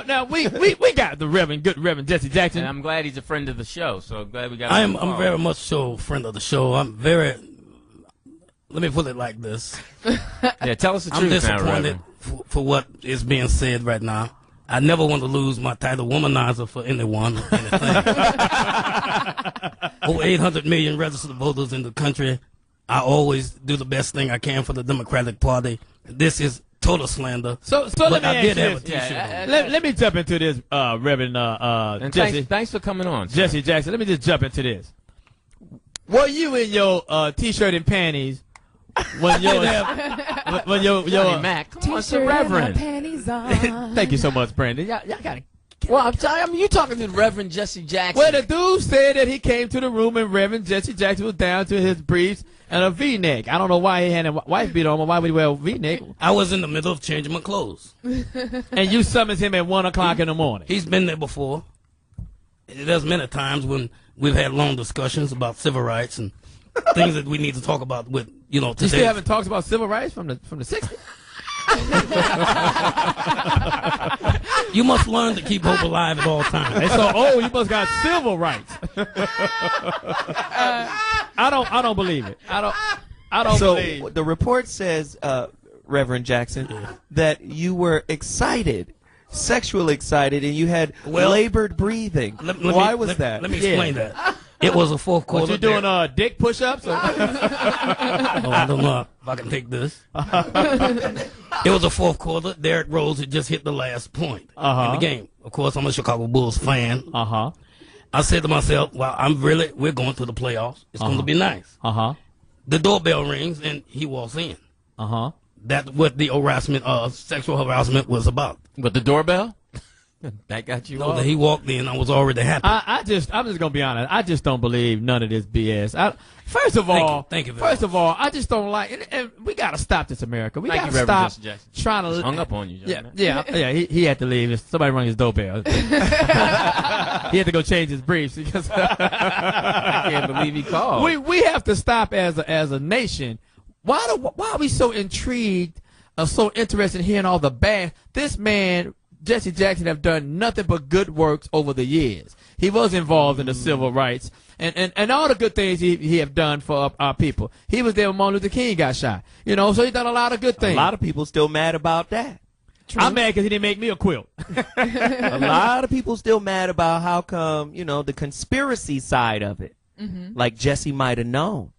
Now we got the good Reverend Jesse Jackson. And I'm glad he's a friend of the show. So glad we got. I'm very much so friend of the show. Let me put it like this. Yeah, tell us the truth. I'm disappointed now, for what is being said right now. I never want to lose my title womanizer for anyone or anything. Over 800 million registered voters in the country. I always do the best thing I can for the Democratic Party. This is total slander. So let me ask you this. Yeah, let me jump into this, Reverend and Jesse. Thanks for coming on, Jesse Jackson. Let me just jump into this. Were you in your T-shirt and panties when your Johnny Mac? Come on, it's the Reverend. Panties on. Thank you so much, Brandon. Y'all gotta. Well, I'm telling you, talking to Reverend Jesse Jackson. Well, the dude said that he came to the room and Reverend Jesse Jackson was down to his briefs and a V-neck. I don't know why he had a wife beat on him. Why would he wear a V-neck? I was in the middle of changing my clothes. And you summons him at 1 o'clock in the morning. He's been there before. There's many times when we've had long discussions about civil rights and things that we need to talk about with, today. You still haven't talked about civil rights from the 60s? You must learn to keep hope alive at all times. And so, you must got civil rights. I don't believe it. I don't believe. So the report says, Reverend Jackson, that you were excited, sexually excited, and you had labored breathing. Why was that? Let me explain that. It was a fourth quarter. What, you doing dick push-ups? I don't know if I can take this. It was a fourth quarter. Derrick Rose had just hit the last point in the game. Of course, I'm a Chicago Bulls fan. I said to myself, well, we're going to the playoffs. It's going to be nice. The doorbell rings, and he walks in. That's what the sexual harassment was about. But the doorbell? That got you No, that he walked in, I was already happy. I'm just gonna be honest. I just don't believe none of this BS. First of all, I just don't like. And we gotta stop this, America. We gotta stop trying to. Hung up on you. Yeah. He had to leave. Somebody rang his doorbell. He had to go change his briefs because I can't believe he called. We have to stop as a nation. Why are we so intrigued or so interested in hearing all the bad? This man, Jesse Jackson, have done nothing but good works over the years. He was involved in the civil rights and all the good things he have done for our people. He was there when Martin Luther King got shot. So he's done a lot of good things. A lot of people still mad about that. True. I'm mad because he didn't make me a quilt. A lot of people still mad about how come, the conspiracy side of it. Like Jesse might have known.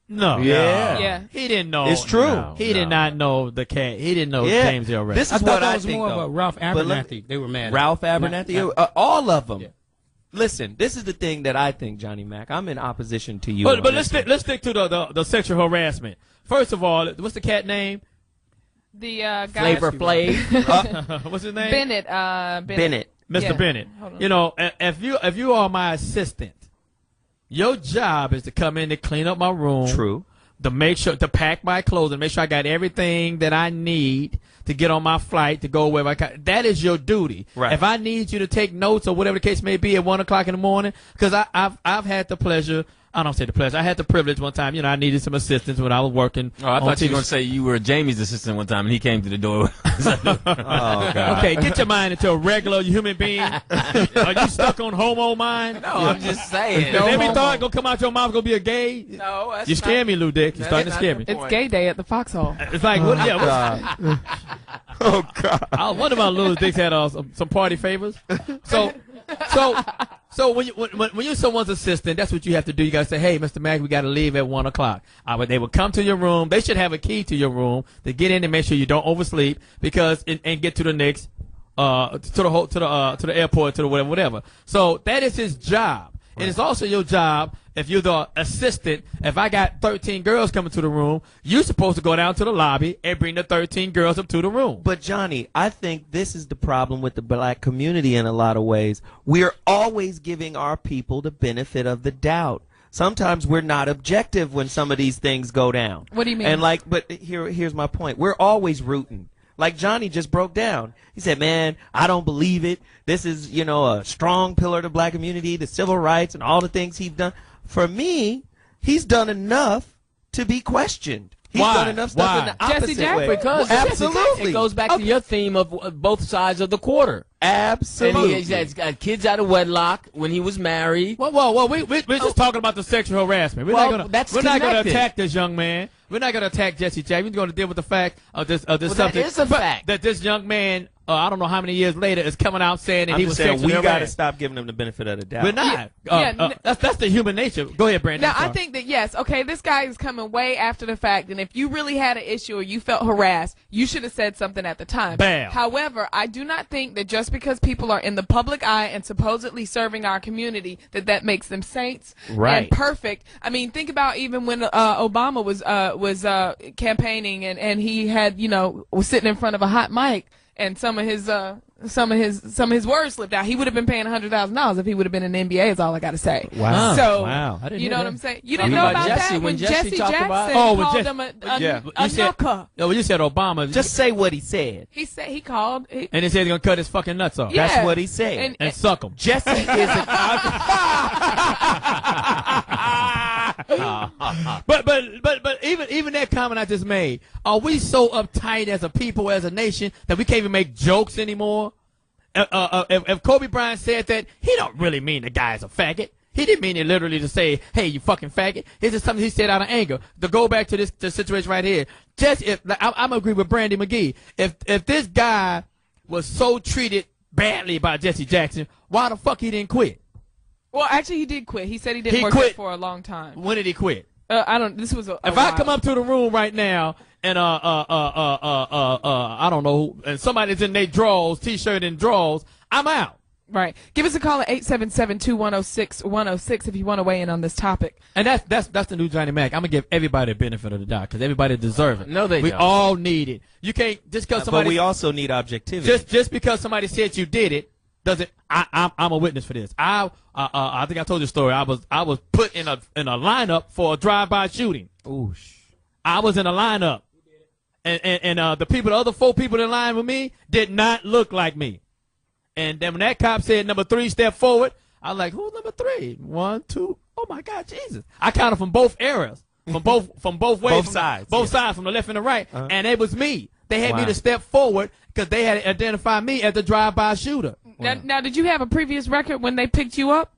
No. Yeah. He didn't know. It's true. No, he did not know the cat. He didn't know James L. Ray. This is I thought what that I was think more though. of Ralph Abernathy. They were mad. Ralph Abernathy, all of them. Yeah. Listen, this is the thing that I think, Johnny Mac. I'm in opposition to you. But let's stick to the sexual harassment. First of all, what's the cat name? The guy. Flavor Flav. What's his name? Bennett. Bennett. Mr. Bennett. If you are my assistant, your job is to come in and clean up my room. True. To pack my clothes and make sure I got everything that I need to get on my flight to go wherever I can. That is your duty. Right. If I need you to take notes or whatever the case may be at 1 o'clock in the morning, because I've had the pleasure. I don't say the pleasure. I had the privilege one time. I needed some assistance when I was working. Oh, I thought you were going to say you were Jamie's assistant one time and he came to the door. Oh, God. Okay, get your mind into a regular human being. Are you stuck on homo mind? No, I'm just saying. If every thought gonna come out your mouth gonna be a gay? No, that's you scare me, Lou Dick. You're starting to scare me. It's gay day at the Foxxhole. It's like, Oh, God. I wonder if Lou Dick had some party favors. So when you're someone's assistant, that's what you have to do. You gotta say, hey, Mr. Mack, we gotta leave at 1 o'clock. They would come to your room. They should have a key to your room to get in and make sure you don't oversleep and get to the next to the airport, to the whatever. So that is his job. Right. And it's also your job, if you're the assistant, if I got 13 girls coming to the room, you're supposed to go down to the lobby and bring the 13 girls up to the room. But, Johnny, I think this is the problem with the black community in a lot of ways. We're always giving our people the benefit of the doubt. Sometimes we're not objective when some of these things go down. What do you mean? And but here's my point. We're always rooting. Like Johnny just broke down. He said, man, I don't believe it. This is, a strong pillar of the black community, the civil rights and all the things he's done. For me, he's done enough to be questioned. He's done enough stuff in the opposite way. Because absolutely. It goes back to your theme of both sides of the quarter. Absolutely. And he's got kids out of wedlock when he was married. Well, we're just talking about the sexual harassment. We're not going to attack this young man. We're not going to attack Jesse Jackson. We're going to deal with the fact of this subject. That is a fact. That this young man, I don't know how many years later, is coming out saying that I'm he just was saying sexually we got to harassed. stop giving him the benefit of the doubt. We're not. That's the human nature. Go ahead, Brandon. Now, I think that, yes, okay, this guy is coming way after the fact, and if you really had an issue or you felt harassed, you should have said something at the time. Bam. However, I do not think that just because people are in the public eye and supposedly serving our community, that makes them saints and perfect. I mean, think about even when Obama was campaigning and he had, was sitting in front of a hot mic and some of his words slipped out. He would have been paying $100,000 if he would have been in the NBA. Is all I got to say. Wow. So I didn't you hear know that. what I'm saying? You didn't know about Jesse, that when Jesse talked Jackson about- called Jesse- him a You said, knucker. no, when you said Obama, Just say what he said. He said he called. and he said he's gonna cut his fucking nuts off Yeah. That's what he said. and suck them. Jesse is a But even that comment I just made, are we so uptight as a people, as a nation, that we can't even make jokes anymore? If Kobe Bryant said that, he don't really mean the guy's a faggot. He didn't mean it literally to say, "Hey, you fucking faggot." It's just something he said out of anger. To go back to this situation right here, I'm agree with Brandy McGee. If this guy was so treated badly by Jesse Jackson, why the fuck he didn't quit? Well, actually, he did quit. He said he didn't He work quit. it for a long time. When did he quit? I don't. This was a If while. I come up to the room right now and I don't know, and somebody's in their drawers, t-shirt and drawers, I'm out. Right. Give us a call at 877-210-6106 if you want to weigh in on this topic. And that's the new Johnny Mac. I'm gonna give everybody the benefit of the doubt because everybody deserves it. No, they we don't. all need it. You can't just because but somebody we also need objectivity. just because somebody said you did it doesn't. I'm a witness for this. I think I told you a story. I was put in a lineup for a drive-by shooting. Oosh. I was in a lineup, and the other 4 people in line with me did not look like me. And then when that cop said number 3 step forward, I was like, who's number 3? 1, 2. Oh my God, Jesus! I counted from both areas, from both ways, sides, both sides, from the left and the right, and it was me. They had me Wow. to step forward because they had identified me as the drive-by shooter. Now, did you have a previous record when they picked you up?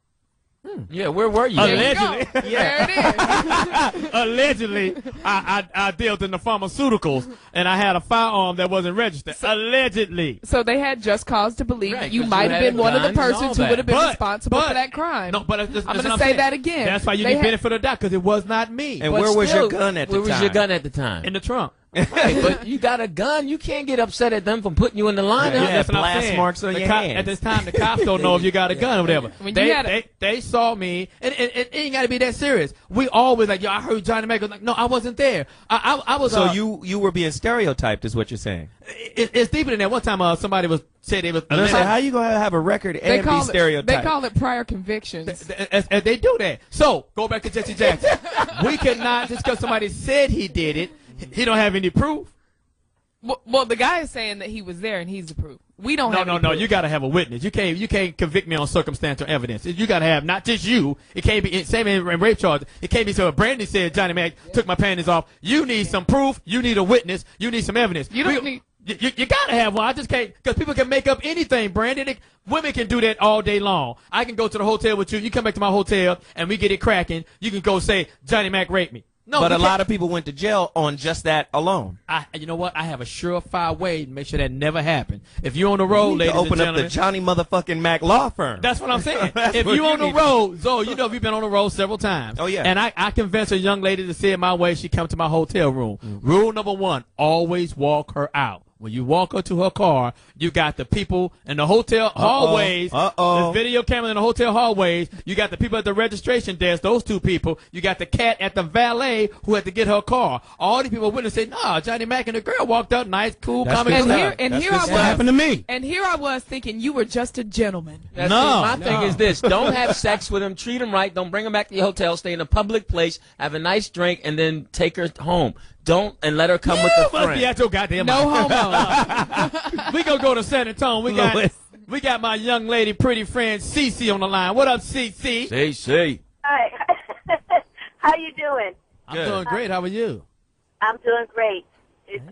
Yeah, where were you? There you Allegedly. go. There it is. Allegedly, I dealt in the pharmaceuticals, and I had a firearm that wasn't registered. Allegedly. So they had just cause to believe Right, that you 'cause might you have had been a one of the gun and all persons who that. would have been But- responsible but- for that crime. No, but I'm going to say that again. That's why you They need had- benefit of the doubt because it was not me. And But where was still, your gun at the time? Where was your gun at the time? In the trunk. Right, but you got a gun. You can't get upset at them for putting you in the lineup. Yeah. That's what I'm blast saying. marks on The your hands. At this time, the cops don't know if you got a gun or whatever. When you had They saw me, and it ain't got to be that serious. We always like, yo, I heard Johnny Mac. Like, no, I wasn't there. I was. So you were being stereotyped, is what you're saying. It's deeper than that. One time, somebody said they was. And I said, how you gonna have a record and be stereotyped? They call it prior convictions. They do that. So go back to Jesse Jackson. We cannot just because somebody said he did it. He don't have any proof. Well, the guy is saying that he was there and he's the proof. We don't have any No. proof. You got to have a witness. You can't convict me on circumstantial evidence. You got to have not just you. It can't be same in rape charges. It can't be so. If Brandy said Johnny Mac took my panties off. You need some proof. You need a witness. You need some evidence. You don't need. You got to have one. I just can't because people can make up anything, Brandy. Women can do that all day long. I can go to the hotel with you. You come back to my hotel and we get it cracking. You can go say Johnny Mac raped me. No, but we a can't. lot of people went to jail on just that alone. You know what? I have a surefire way to make sure that never happened. If you're on the road, You need ladies to open and up gentlemen, the Johnny motherfucking Mac law firm. that's what I'm saying. If what you're on you the need to road, Zoe, you know you've been on the road several times. Oh, yeah. And I convinced a young lady to say it my way. She come to my hotel room. Rule number 1: always walk her out. When you walk her to her car, you got the people in the hotel hallways. Uh-oh. The video camera in the hotel hallways. You got the people at the registration desk, those 2 people. You got the cat at the valet who had to get her car. All these people witness say, nah, Johnny Mac and the girl walked up, nice, cool, That's calm, and good And stuff. here, and That's here good I stuff. was. What happened to me? And here I was thinking you were just a gentleman. That's No, my thing is this: don't have sex with him, treat him right, don't bring him back to your hotel, stay in a public place, have a nice drink, and then take her home. Don't and let her come with a must friend. be at your goddamn No mind. homo. We gonna go to San Antonio. Louis. We got my young lady, pretty friend Cece on the line. What up, Cece? See. Hi. How you doing? I'm doing great. How are you? I'm doing great.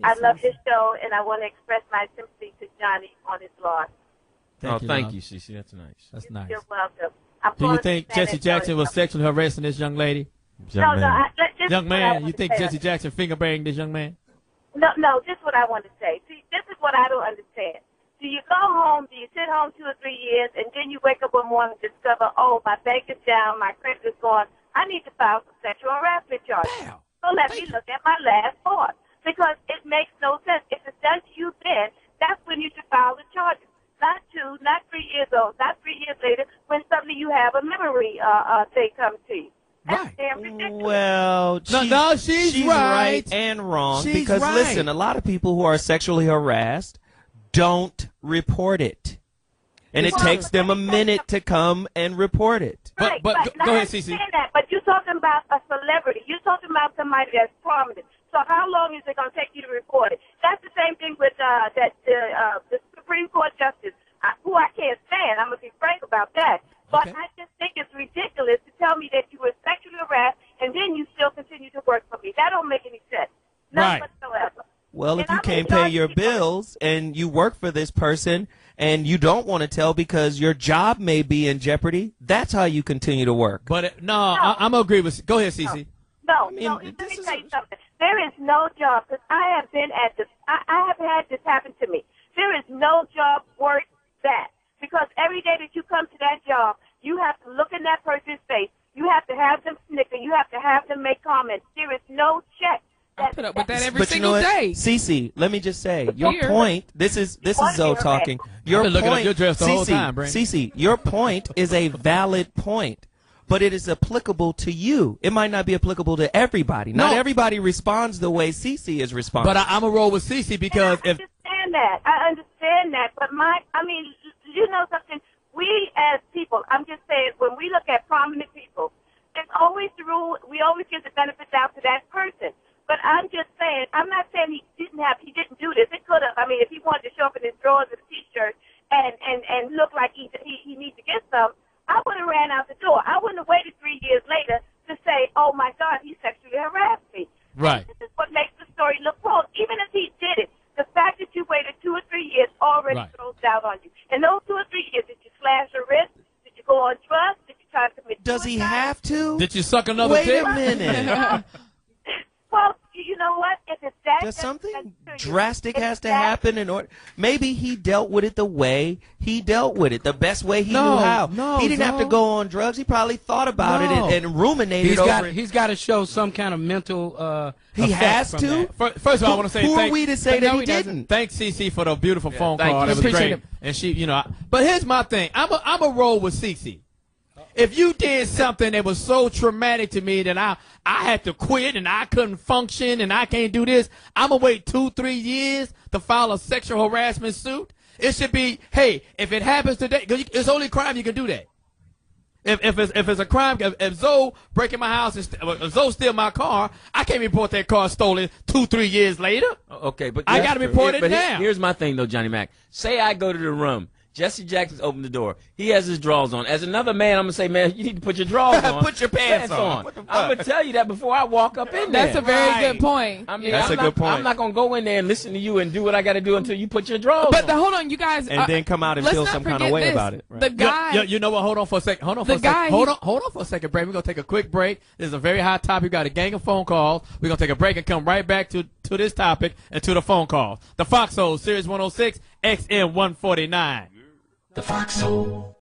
I love his show, and I want to express my sympathy to Johnny on his loss. Thank you, Cece. That's nice. That's nice. You're welcome. Do you think Jesse Jackson was sexually harassing this young lady? No, Young man, you think Jesse Jackson finger banged this young man? No, this is what I want to say. See, this is what I don't understand. Do you go home, do you sit home 2 or 3 years, and then you wake up one morning and discover, oh, my bank is down, my credit is gone, I need to file some sexual harassment charges. Damn. So let me look at my last thought, because it makes no sense. If it's done to you then, that's when you should file the charges. Not 2, not 3 years old, not 3 years later, when suddenly you have a memory thing come to you. That's damn ridiculous. Well, she's right and wrong because listen, a lot of people who are sexually harassed don't report it, and it takes them a minute to come and report it. But go ahead, Cece. But you're talking about a celebrity. You're talking about somebody that's prominent. So how long is it going to take you to report it? That's the same thing with the Supreme Court justice, who I can't stand. I'm going to be frank about that. But I just think it's ridiculous to tell me that you were sexually harassed and then you still continue to work for me. That don't make any sense. None whatsoever. Well, if you can't pay your bills and you work for this person and you don't want to tell because your job may be in jeopardy, that's how you continue to work. But I'm going to agree with. Go ahead, Cece. No, let me tell you something. There is no job, because I have been at this. I have had this happen to me. There is no job worth that. Because every day that you come to that job, you have to look in that person's face. You have to have them snicker. You have to have them make comments. There is no check. I put up with that every but single you know day. Cece, let me just say, your point, this is Zoe talking. Your point, Cece, your point is a valid point, but it is applicable to you. It might not be applicable to everybody. Not everybody responds the way Cece is responding. But I'm going to roll with Cece because I understand that. But you know something? We as people, I'm just saying, when we look at prominent people, there's always the rule, we always give the benefits out to that person. But I'm just saying, I'm not saying he didn't do this. It could have, if he wanted to show up in his drawers with a T-shirt and look like he needs to get some, I would have ran out the door. I wouldn't have waited 3 years later to say, oh, my God, he sexually harassed me. Right. And this is what makes the story look false. Even if he did it, the fact that you waited 2 or 3 years already throws doubt on you. And those 2 or 3 years, did you slash your wrist? Did you go on drugs? Did you try to commit suicide? Does he have to? Did you suck another dick? Wait a minute. Well, you know what? If it's that, Does something drastic has to happen in order? Maybe he dealt with it the way he dealt with it, the best way he knew how. No, he didn't have to go on drugs. He probably thought about it and ruminated over it. He's got to show some kind of mental. He has to. First of all, I want to say who are we to say that he didn't? Thanks, Cece, for the beautiful phone call. You. That was great. And she, but here's my thing. I'm a roll with Cece. If you did something that was so traumatic to me that I had to quit and I couldn't function and I can't do this, I'm going to wait 2-3 years to file a sexual harassment suit. It should be, hey, if it happens today, 'cause it's only crime you can do that. If it's a crime, if Zoe breaking my house and Zoe steal my car, I can't report that car stolen 2-3 years later. Okay, but I got to report it now. Here's my thing, though, Johnny Mac. Say I go to the room. Jesse Jackson's opened the door. He has his drawers on. As another man, I'm going to say, man, you need to put your drawers on. Put your pants on. I'm going to tell you that before I walk up in there. That's a very good point. That's a good point. I'm not going to go in there and listen to you and do what I got to do until you put your drawers on. But hold on, you guys. And then come out and feel some kind of way about it. Right? The guy. You know what? Hold on for a second. Hold on for a second, break. We're going to take a quick break. This is a very hot topic. We got a gang of phone calls. We're going to take a break and come right back to this topic and to the phone calls. The Foxxhole, Series 106, XM 149. The Foxxhole.